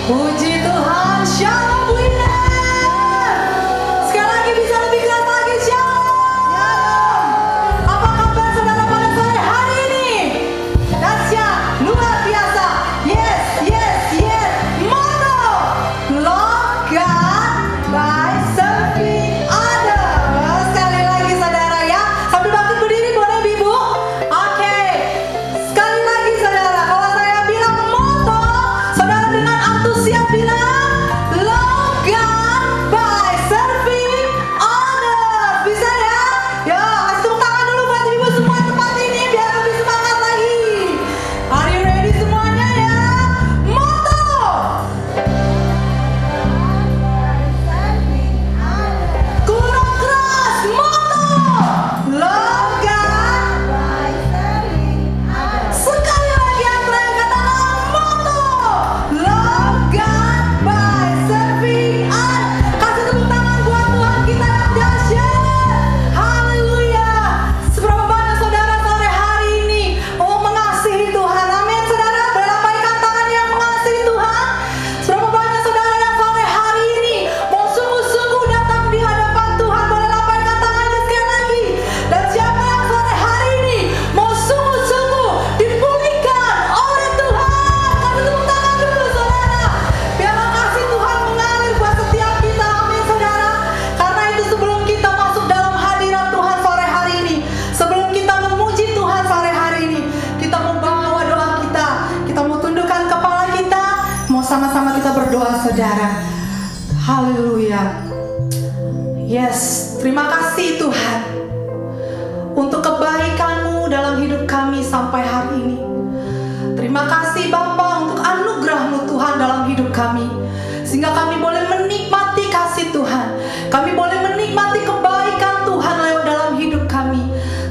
Puji Tuhan, shalom winner. Sekali lagi bisa lebih keras lagi, shalom. Apa kabar saudara pada sore hari ini? Dahsyat, luar biasa. Yes, yes, yes. Motto, love God by serving others. Sekali lagi saudara ya. Sambil bangkit berdiri boleh Ibu? Oke. Sekali lagi saudara, kalau saya bilang motto, saudara dengan antusias bilang love God by serving others. Bisa ya? Ya, kasih tepuk tangan dulu buat ibu semua tempat ini biar lebih semangat lagi. Are you ready semuanya ya? Motto. Kurang keras. Motto. Love God. Sekali lagi yang terakhir katakan motto. Love God by serving others. Kasih tepuk tangan buat Tuhan kita yang dahsyat. Haleluya. Seberapa banyak saudara sore hari ini mau mengasihi Tuhan. Amin saudara. Boleh lambaikan tangan yang mengasihi Tuhan. Seberapa banyak saudara yang sore hari ini mau sungguh-sungguh datang di hadapan Tuhan. Boleh lambaikan tangannya sekali lagi. Dan siapa yang sore hari ini mau sungguh-sungguh dipulihkan oleh Tuhan. Kasih tepuk tangan dulu saudara. Biarlah kasih Tuhan mengalir buat setiap kita. Amin saudara. Karena itu sebelum kita masuk dalam hadirat Tuhan sore hari ini, sebelum kita memuji Tuhan sore hari ini, kita mau bawa doa kita. Kita mau tundukkan kepala kita. Mau sama-sama kita berdoa saudara. Haleluya. Yes, terima kasih Tuhan untuk kebaikan-Mu dalam hidup kami sampai hari ini. Terima kasih Bapa untuk anugerah-Mu Tuhan dalam hidup kami, sehingga kami boleh menikmati kasih Tuhan. Kami boleh menikmati kebaikan Tuhan lewat dalam hidup kami.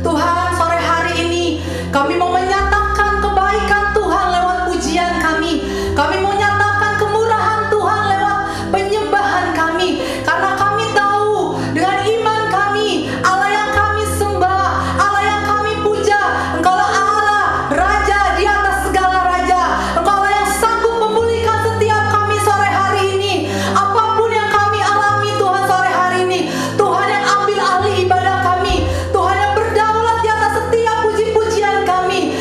Tuhan, sore hari ini kami mau menyatakan kebaikan Tuhan lewat pujian kami. Kami mau nyatakan kemurahan Tuhan lewat penyembahan kami. Karena kami tahu dengan iman kami, Allah yang kami sembah, Allah yang kami puja, Engkaulah Allah, Raja di atas segala raja. Engkaulah yang sanggup memulihkan setiap kami sore hari ini. Apapun yang kami alami Tuhan sore hari ini, Tuhan yang ambil alih ibadah kami, Tuhan yang berdaulat di atas setiap puji-pujian kami.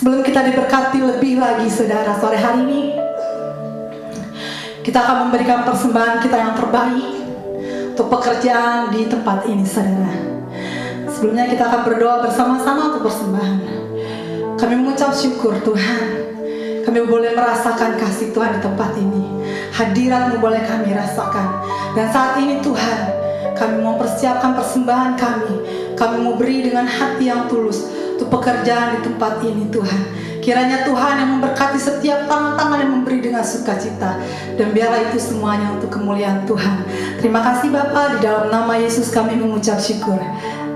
Sebelum kita diberkati lebih lagi saudara, sore hari ini kita akan memberikan persembahan kita yang terbaik untuk pekerjaan di tempat ini saudara. Sebelumnya kita akan berdoa bersama-sama untuk persembahan. Kami mengucap syukur Tuhan, kami boleh merasakan kasih Tuhan di tempat ini. Hadirat-Mu boleh kami rasakan. Dan saat ini Tuhan, kami mau persiapkan persembahan kami. Kami mau beri dengan hati yang tulus untuk pekerjaan di tempat ini Tuhan. Kiranya Tuhan yang memberkati setiap tangan-tangan yang memberi dengan sukacita. Dan biarlah itu semuanya untuk kemuliaan Tuhan. Terima kasih Bapa, di dalam nama Yesus kami mengucap syukur.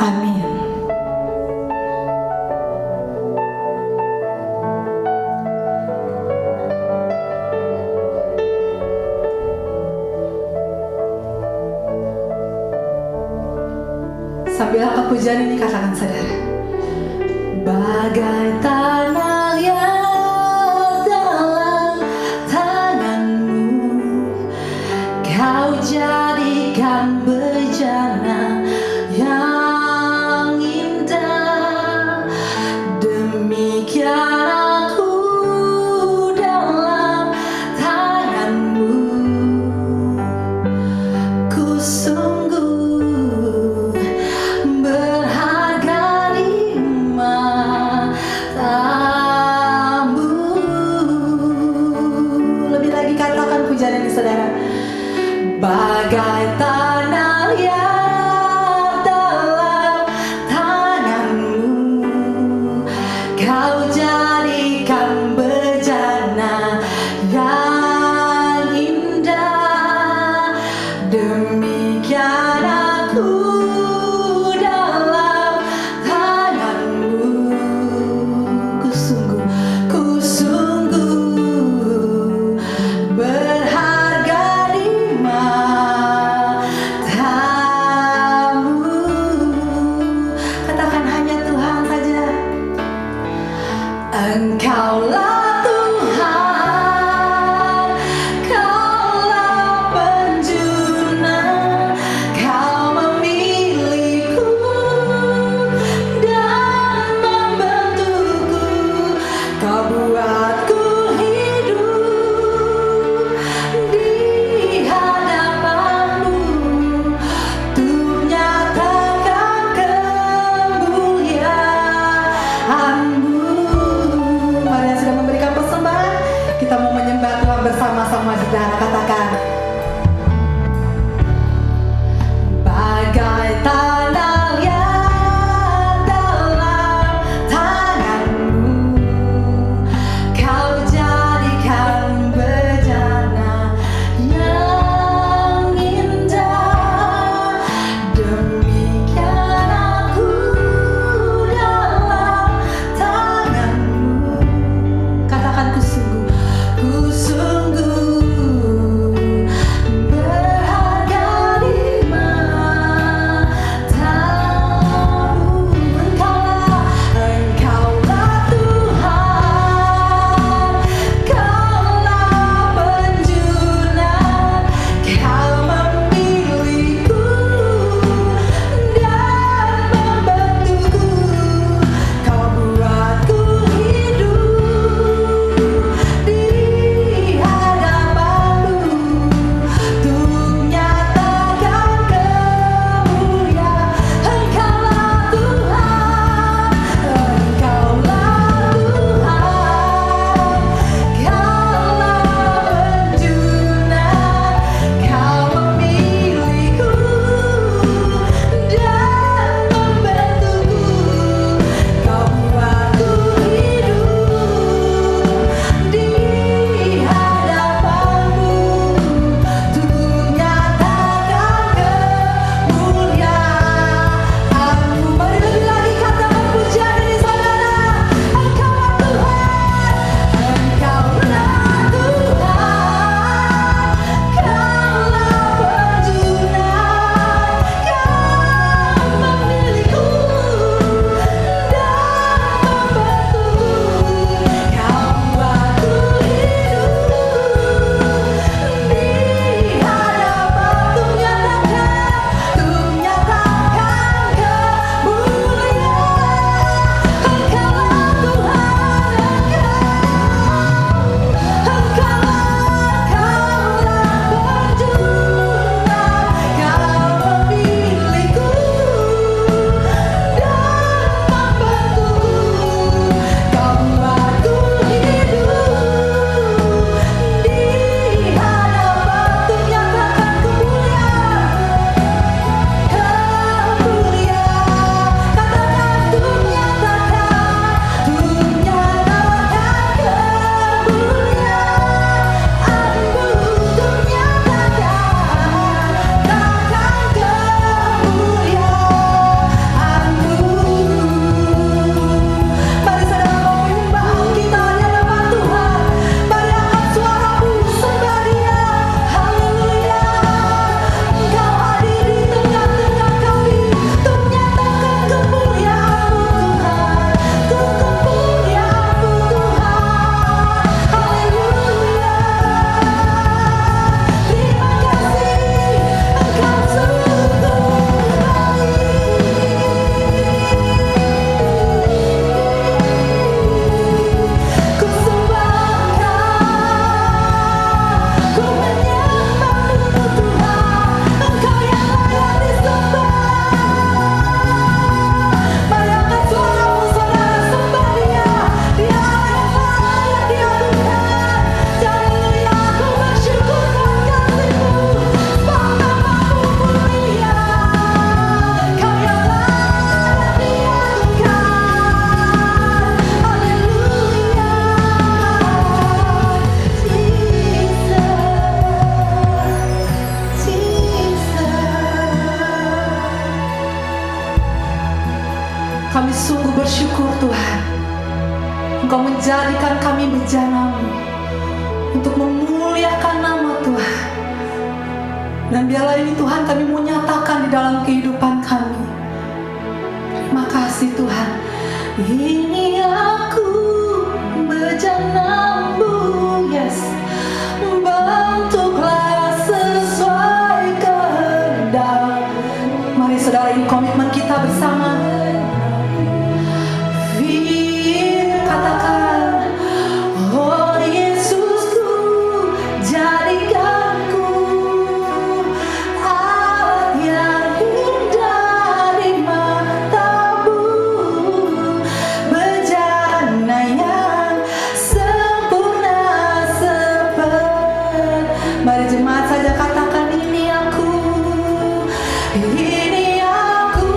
Amin. Sambil angkat pujian ini katakan saudara. Bagai tanah yang dalam tanganmu, kau jadikan bejana yang indah. Demikian aku dalam tanganmu, ku sungguh berharga di matamu. Lebih lagi katakan pujian ini saudara. Bagai tanah yang dalam tanganmu, kau jadikan bejana yang indah. Demikian aku dalam tanganmu, ku sungguh berharga di matamu. Katakan hanya Tuhan saja. Engkaulah Tuhan, Kaulah penjuna, Kau memilihku dan membentukku, Kau buatku hidup di hadapanmu untuk nyatakan kemuliaan-Mu. Mari yang sudah memberikan Engkau menjadikan kami bejana-Mu untuk memuliakan nama Tuhan. Dan biarlah ini Tuhan kami mau nyatakan di dalam kehidupan kami. Terima kasih Tuhan. Ini aku bejana-Mu, yes. Bentuklah sesuai kehendak. Mari saudara, ini komitmen kita bersama. Katakan, oh Yesusku, jadikan ku alat yang indah di mata-Mu, bejana yang sempurna seperti. Mari jemaat saja katakan, ini aku, ini aku.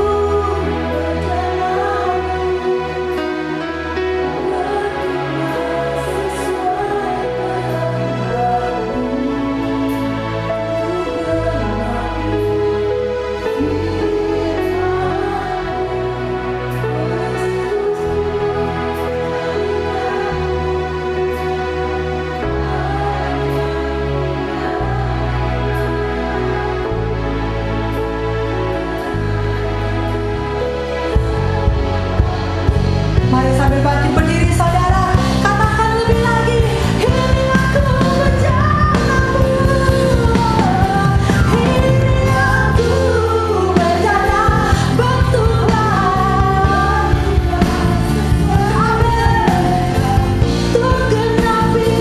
Mari sambil bangkit berdiri saudara, katakan lebih lagi, ini aku bejana-Mu, ini aku bejana, bentuklah, amin, untuk genapi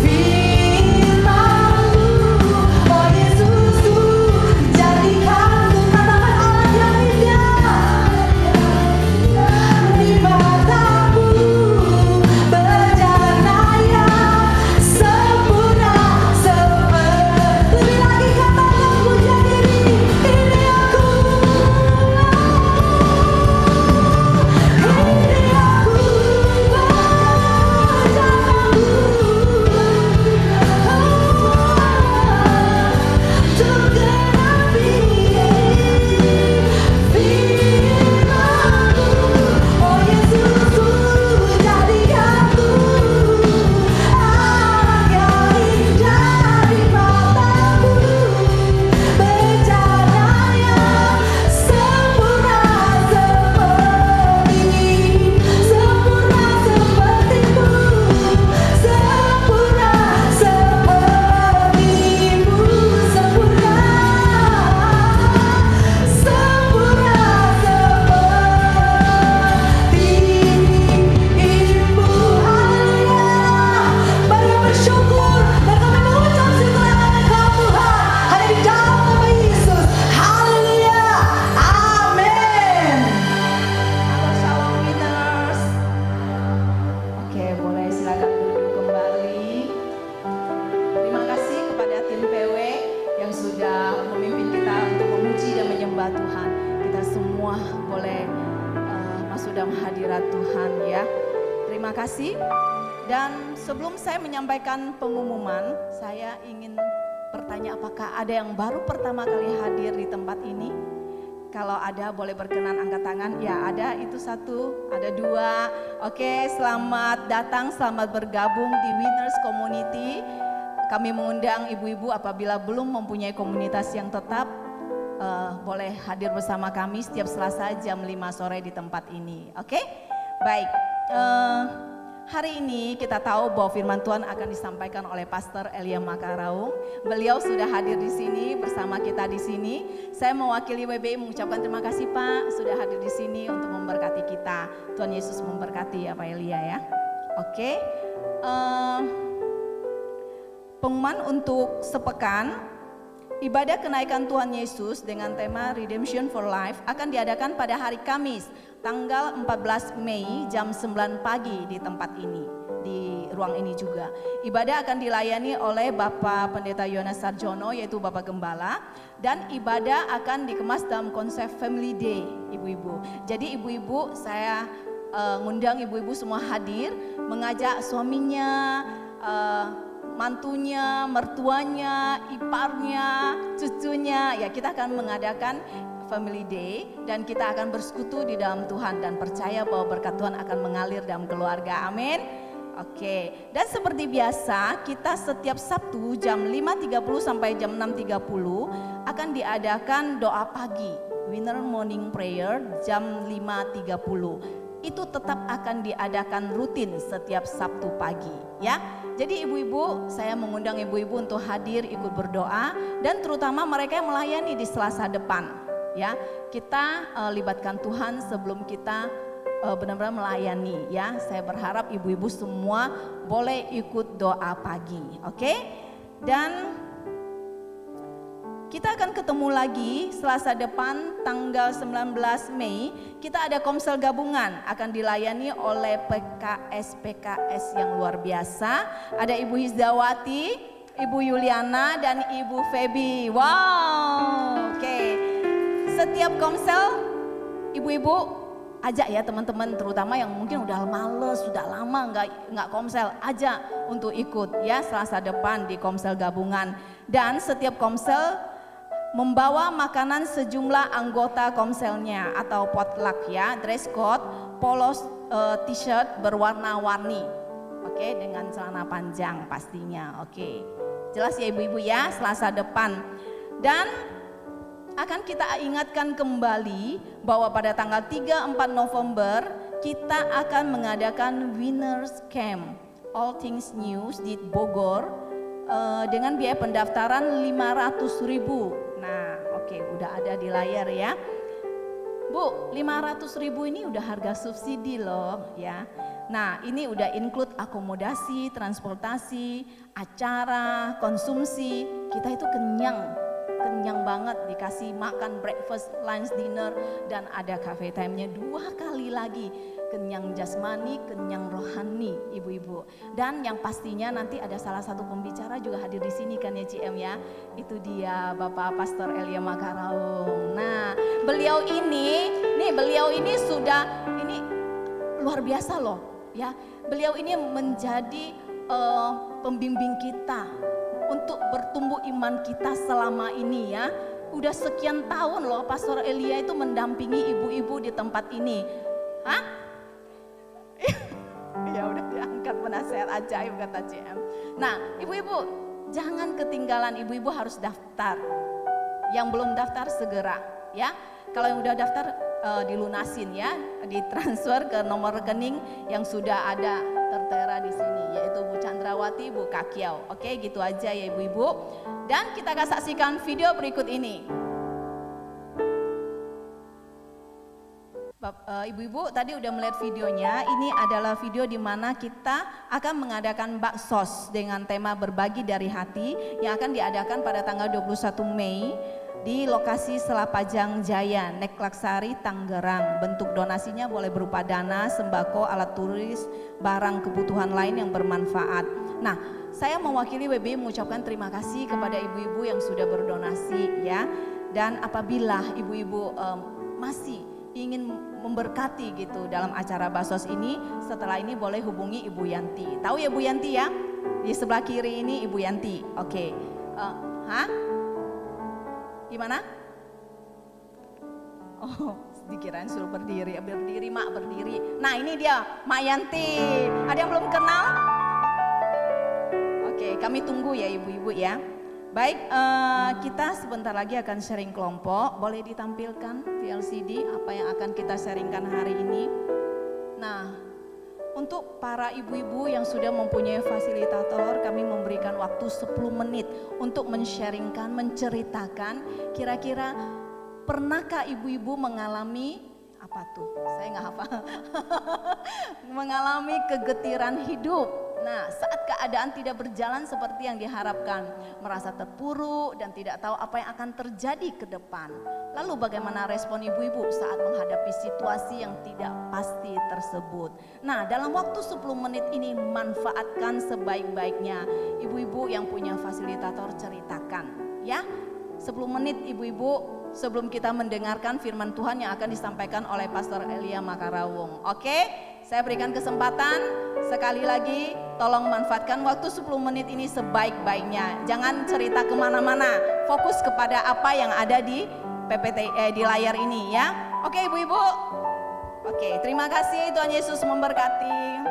firman-Mu, oh Yesusku, jadikan ku, katakan alat yang indah di mata-Mu, bejana yang sempurna seperti. Lebih lagi katakan, puja diri, ini aku, bejana-Mu, untuk genapi firman-Mu, oh Yesusku, jadikan ku alat yang indah di mata-Mu, bejana yang sempurna seperti-Mu, sempurna seperti-Mu, sempurna seperti-Mu, sempurna, sempurna seperti-Mu. Haleluya. Mari bersyukur dan kami mengucap syukur akan Engkau Tuhan, hanya di dalam nama Yesus. Haleluya. Amin. Halo Shalom Winners. Oke, boleh silakan duduk kembali. Terima kasih kepada tim PW yang sudah memimpin kita untuk memuji dan menyembah Tuhan. Kita semua boleh masuk dalam hadirat Tuhan ya. Terima kasih. Dan sebelum saya menyampaikan pengumuman, saya ingin bertanya apakah ada yang baru pertama kali hadir di tempat ini? Kalau ada boleh berkenan angkat tangan. Ya ada, itu satu, ada dua. Oke, selamat datang, selamat bergabung di Winners Community. Kami mengundang ibu-ibu apabila belum mempunyai komunitas yang tetap, boleh hadir bersama kami setiap Selasa jam 5 sore di tempat ini. Oke, baik. Hari ini kita tahu bahwa firman Tuhan akan disampaikan oleh Pastor Elia Makaraung. Beliau sudah hadir di sini bersama kita di sini. Saya mewakili WBI mengucapkan terima kasih Pak sudah hadir di sini untuk memberkati kita. Tuhan Yesus memberkati ya Pak Elia ya. Oke. Pengumuman untuk sepekan. Ibadah kenaikan Tuhan Yesus dengan tema Redemption for Life akan diadakan pada hari Kamis tanggal 14 Mei jam 9 pagi di tempat ini, di ruang ini juga. Ibadah akan dilayani oleh Bapak Pendeta Yonas Sarjono yaitu Bapak Gembala, dan ibadah akan dikemas dalam konsep Family Day ibu-ibu. Jadi ibu-ibu saya ngundang ibu-ibu semua hadir, mengajak suaminya, mantunya, mertuanya, iparnya, cucunya. Ya kita akan mengadakan Family Day, dan kita akan bersekutu di dalam Tuhan dan percaya bahwa berkat Tuhan akan mengalir dalam keluarga. Amin. Oke, dan seperti biasa kita setiap Sabtu jam 5.30 sampai jam 6.30 akan diadakan doa pagi, Winner Morning Prayer jam 5.30. Itu tetap akan diadakan rutin setiap Sabtu pagi ya. Jadi ibu-ibu, saya mengundang ibu-ibu untuk hadir ikut berdoa, dan terutama mereka yang melayani di Selasa depan ya. Kita libatkan Tuhan sebelum kita benar-benar melayani ya. Saya berharap ibu-ibu semua boleh ikut doa pagi, oke? Dan kita akan ketemu lagi Selasa depan tanggal 19 Mei. Kita ada komsel gabungan akan dilayani oleh PKS yang luar biasa. Ada Ibu Hizdawati, Ibu Yuliana, dan Ibu Feby. Wow, oke. Setiap komsel ibu-ibu ajak ya teman-teman, terutama yang mungkin udah males, sudah lama nggak komsel, ajak untuk ikut ya Selasa depan di komsel gabungan. Dan setiap komsel membawa makanan sejumlah anggota komselnya atau potluck ya, dress code, polos t-shirt berwarna-warni, oke, dengan celana panjang pastinya, oke. Jelas ya ibu-ibu ya, Selasa depan. Dan akan kita ingatkan kembali bahwa pada tanggal 3-4 November kita akan mengadakan Winners Camp All Things News di Bogor dengan biaya pendaftaran 500.000. Nah, oke, udah ada di layar ya. Bu, 500.000 ini udah harga subsidi loh ya. Nah, ini udah include akomodasi, transportasi, acara, konsumsi. Kita itu kenyang banget, dikasih makan breakfast, lunch, dinner, dan ada cafe time-nya 2 kali lagi. Kenyang jasmani, kenyang rohani ibu-ibu. Dan yang pastinya nanti ada salah satu pembicara juga hadir di sini kan ya CM ya. Itu dia Bapak Pastor Elia Makaraung. Nah, beliau ini sudah luar biasa loh ya. Beliau ini menjadi pembimbing kita untuk bertumbuh iman kita selama ini ya. Udah sekian tahun loh Pastor Elia itu mendampingi ibu-ibu di tempat ini. Hah? Ya udah diangkat penasehat ajaib kata CM. Nah ibu-ibu jangan ketinggalan, ibu-ibu harus daftar. Yang belum daftar segera ya. Kalau yang udah daftar dilunasin ya, ditransfer ke nomor rekening yang sudah ada tertera di sini, yaitu Bu Chandrawati, Bu Kakiau. Oke, gitu aja ya ibu-ibu. Dan kita akan saksikan video berikut ini. Ibu-ibu tadi udah melihat videonya. Ini adalah video di mana kita akan mengadakan baksos dengan tema berbagi dari hati yang akan diadakan pada tanggal 21 Mei di lokasi Selapajang Jaya, Neklaksari, Tangerang. Bentuk donasinya boleh berupa dana, sembako, alat tulis, barang kebutuhan lain yang bermanfaat. Nah, saya mewakili WBI mengucapkan terima kasih kepada ibu-ibu yang sudah berdonasi ya. Dan apabila ibu-ibu masih ingin memberkati gitu dalam acara Basos ini, setelah ini boleh hubungi Ibu Yanti. Tahu ya Bu Yanti ya? Di sebelah kiri ini Ibu Yanti. Oke. Gimana? Oh, dikirain suruh berdiri Mak, berdiri. Nah ini dia Mak Yanti. Ada yang belum kenal? Oke, kami tunggu ya ibu-ibu ya. Baik, kita sebentar lagi akan sharing kelompok. Boleh ditampilkan di LCD apa yang akan kita sharingkan hari ini. Nah, untuk para ibu-ibu yang sudah mempunyai fasilitator, kami memberikan waktu 10 menit untuk men-sharingkan, menceritakan kira-kira pernahkah ibu-ibu mengalami apa tuh? Saya nggak hafal. Mengalami kegetiran hidup. Nah, saat keadaan tidak berjalan seperti yang diharapkan, merasa terpuruk dan tidak tahu apa yang akan terjadi ke depan. Lalu bagaimana respon ibu-ibu saat menghadapi situasi yang tidak pasti tersebut? Nah, dalam waktu 10 menit ini manfaatkan sebaik-baiknya. Ibu-ibu yang punya fasilitator ceritakan ya. 10 menit ibu-ibu sebelum kita mendengarkan firman Tuhan yang akan disampaikan oleh Pastor Elia Makarawung. Oke, saya berikan kesempatan sekali lagi, tolong manfaatkan waktu 10 menit ini sebaik-baiknya. Jangan cerita kemana-mana, fokus kepada apa yang ada di di layar ini ya. Oke ibu-ibu. Oke, terima kasih, Tuhan Yesus memberkati.